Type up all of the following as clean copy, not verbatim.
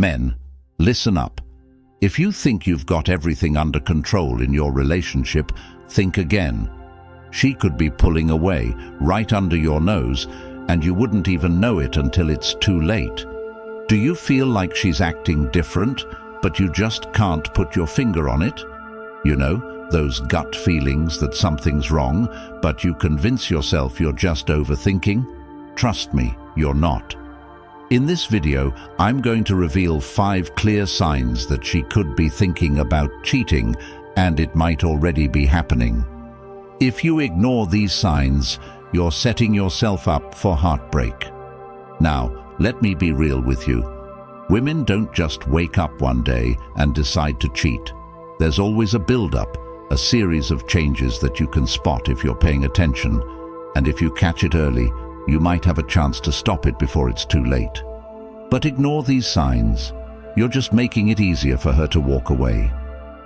Men, listen up. If you think you've got everything under control in your relationship, think again. She could be pulling away right under your nose, and you wouldn't even know it until it's too late. Do you feel like she's acting different, but you just can't put your finger on it? You know, those gut feelings that something's wrong, but you convince yourself you're just overthinking? Trust me, you're not. In this video, I'm going to reveal 5 clear signs that she could be thinking about cheating, and it might already be happening. If you ignore these signs, you're setting yourself up for heartbreak. Now, let me be real with you. Women don't just wake up one day and decide to cheat. There's always a build-up, a series of changes that you can spot if you're paying attention. And if you catch it early, you might have a chance to stop it before it's too late. But ignore these signs. You're just making it easier for her to walk away.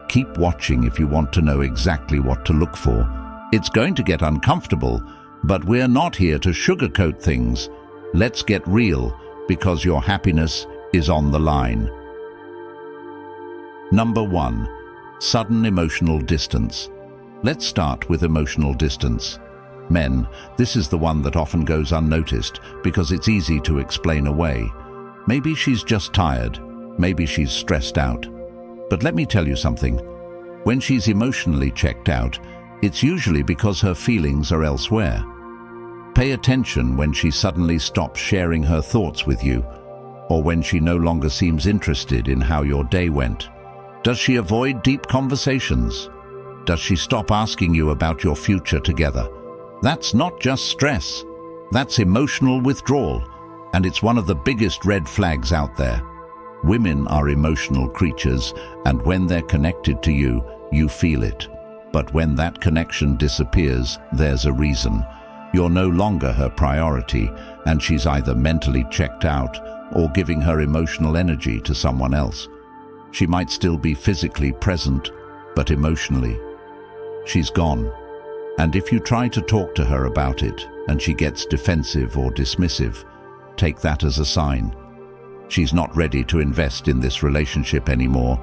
Keep watching if you want to know exactly what to look for. It's going to get uncomfortable, but we're not here to sugarcoat things. Let's get real, because your happiness is on the line. Number 1. Sudden emotional distance. Let's start with emotional distance. Men, this is the one that often goes unnoticed because it's easy to explain away. Maybe she's just tired. Maybe she's stressed out. But let me tell you something. When she's emotionally checked out, it's usually because her feelings are elsewhere. Pay attention when she suddenly stops sharing her thoughts with you, or when she no longer seems interested in how your day went. Does she avoid deep conversations? Does she stop asking you about your future together? That's not just stress. That's emotional withdrawal, and it's one of the biggest red flags out there. Women are emotional creatures, and when they're connected to you, you feel it. But when that connection disappears, there's a reason. You're no longer her priority, and she's either mentally checked out or giving her emotional energy to someone else. She might still be physically present, but emotionally, she's gone. And if you try to talk to her about it and she gets defensive or dismissive, take that as a sign. She's not ready to invest in this relationship anymore,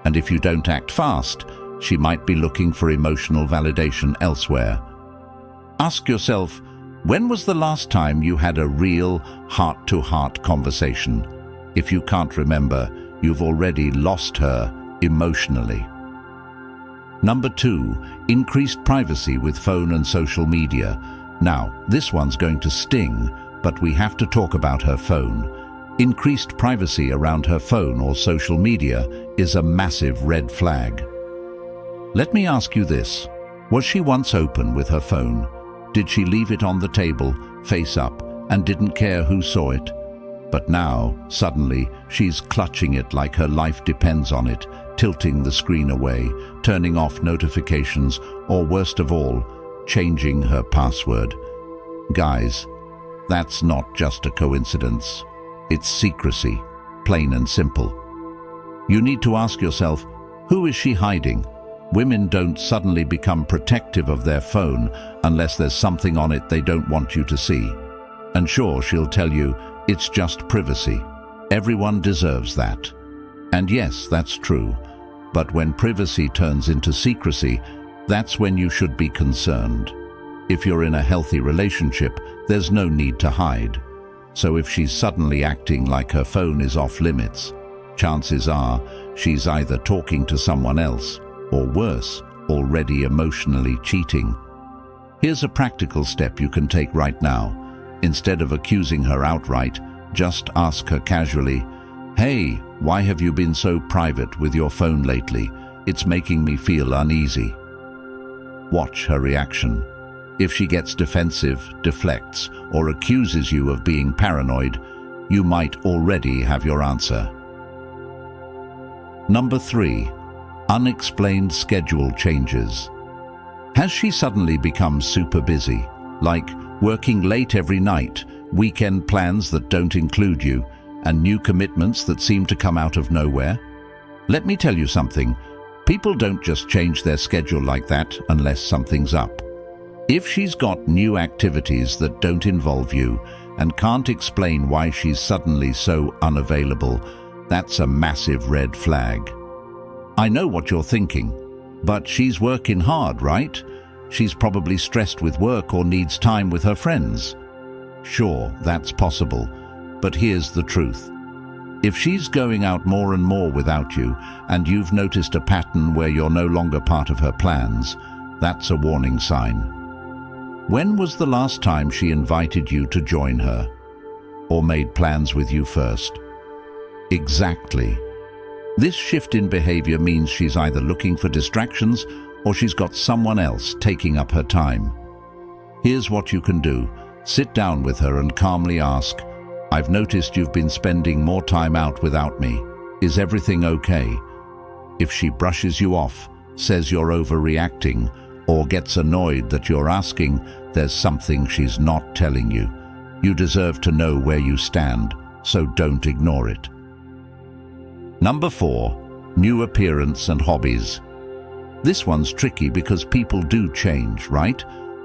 and if you don't act fast, she might be looking for emotional validation elsewhere. Ask yourself, when was the last time you had a real heart-to-heart conversation? If you can't remember, you've already lost her emotionally. Number 2, increased privacy with phone and social media. Now, this one's going to sting, but we have to talk about her phone. Increased privacy around her phone or social media is a massive red flag. Let me ask you this. Was she once open with her phone? Did she leave it on the table, face up, and didn't care who saw it? But now, suddenly, she's clutching it like her life depends on it, tilting the screen away, turning off notifications, or worst of all, changing her password. Guys, that's not just a coincidence. It's secrecy, plain and simple. You need to ask yourself, who is she hiding? Women don't suddenly become protective of their phone unless there's something on it they don't want you to see. And sure, she'll tell you, it's just privacy. Everyone deserves that. And yes, that's true. But when privacy turns into secrecy, that's when you should be concerned. If you're in a healthy relationship, there's no need to hide. So if she's suddenly acting like her phone is off limits, chances are she's either talking to someone else, or worse, already emotionally cheating. Here's a practical step you can take right now. Instead of accusing her outright, just ask her casually, "Hey, why have you been so private with your phone lately? It's making me feel uneasy." Watch her reaction. If she gets defensive, deflects, or accuses you of being paranoid, you might already have your answer. Number 3. Unexplained schedule changes. Has she suddenly become super busy, like working late every night, weekend plans that don't include you, and new commitments that seem to come out of nowhere? Let me tell you something. People don't just change their schedule like that unless something's up. If she's got new activities that don't involve you and can't explain why she's suddenly so unavailable, That's a massive red flag. I know what you're thinking, but she's working hard, right? She's probably stressed with work or needs time with her friends. Sure, that's possible, but here's the truth. If she's going out more and more without you, and you've noticed a pattern where you're no longer part of her plans, that's a warning sign. When was the last time she invited you to join her? Or made plans with you first? Exactly. This shift in behavior means she's either looking for distractions or she's got someone else taking up her time. Here's what you can do. Sit down with her and calmly ask, "I've noticed you've been spending more time out without me. Is everything okay?" If she brushes you off, says you're overreacting, or gets annoyed that you're asking, there's something she's not telling you. You deserve to know where you stand, so don't ignore it. Number 4, new appearance and hobbies. This one's tricky because people do change, right?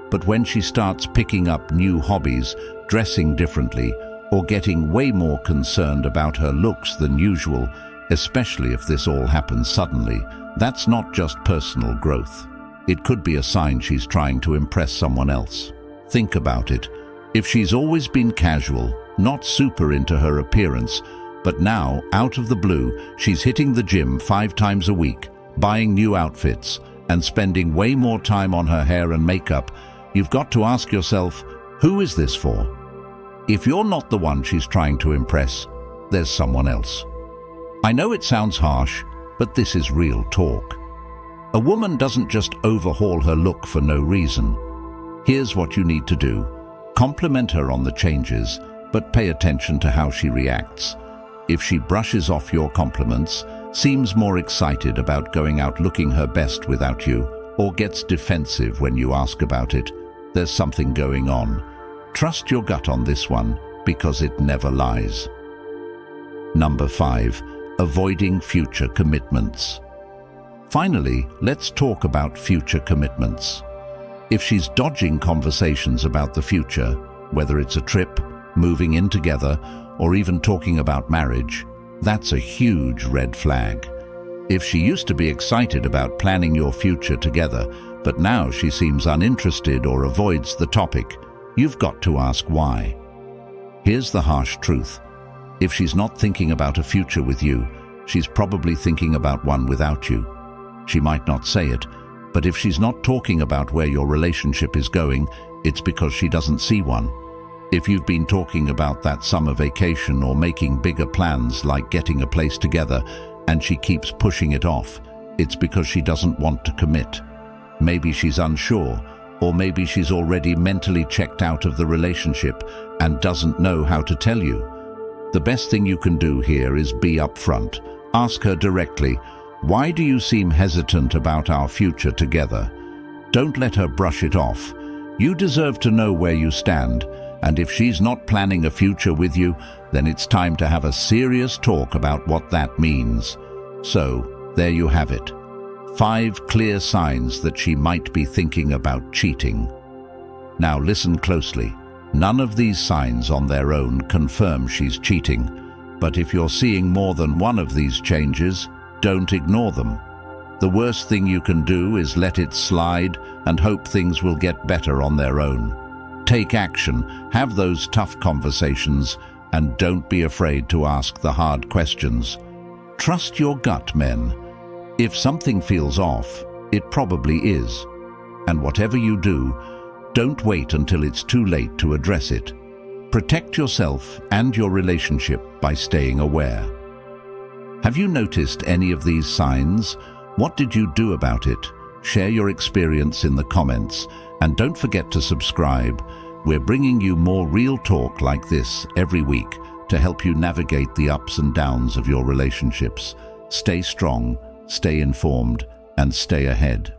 But when she starts picking up new hobbies, dressing differently, or getting way more concerned about her looks than usual, especially if this all happens suddenly, that's not just personal growth. It could be a sign she's trying to impress someone else. Think about it. If she's always been casual, not super into her appearance, but now, out of the blue, she's hitting the gym 5 times a week, buying new outfits, and spending way more time on her hair and makeup, you've got to ask yourself, who is this for? If you're not the one she's trying to impress, there's someone else. I know it sounds harsh, but this is real talk. A woman doesn't just overhaul her look for no reason. Here's what you need to do. Compliment her on the changes, but pay attention to how she reacts. If she brushes off your compliments, seems more excited about going out looking her best without you, or gets defensive when you ask about it, there's something going on. Trust your gut on this one, because it never lies. Number 5, avoiding future commitments. Finally, let's talk about future commitments. If she's dodging conversations about the future, whether it's a trip, moving in together, or even talking about marriage, that's a huge red flag. If she used to be excited about planning your future together, but now she seems uninterested or avoids the topic, you've got to ask why. Here's the harsh truth. If she's not thinking about a future with you, she's probably thinking about one without you. She might not say it, but if she's not talking about where your relationship is going, it's because she doesn't see one. If you've been talking about that summer vacation or making bigger plans like getting a place together, and she keeps pushing it off, it's because she doesn't want to commit. Maybe she's unsure, or maybe she's already mentally checked out of the relationship and doesn't know how to tell you. The best thing you can do here is be upfront. Ask her directly, "Why do you seem hesitant about our future together?" Don't let her brush it off. You deserve to know where you stand, and if she's not planning a future with you, then it's time to have a serious talk about what that means. So, there you have it. 5 clear signs that she might be thinking about cheating. Now listen closely. None of these signs on their own confirm she's cheating, but if you're seeing more than one of these changes, don't ignore them. The worst thing you can do is let it slide and hope things will get better on their own. Take action, have those tough conversations, and don't be afraid to ask the hard questions. Trust your gut, men. If something feels off, it probably is. And whatever you do, don't wait until it's too late to address it. Protect yourself and your relationship by staying aware. Have you noticed any of these signs? What did you do about it? Share your experience in the comments, and don't forget to subscribe. We're bringing you more real talk like this every week to help you navigate the ups and downs of your relationships. Stay strong, stay informed, and stay ahead.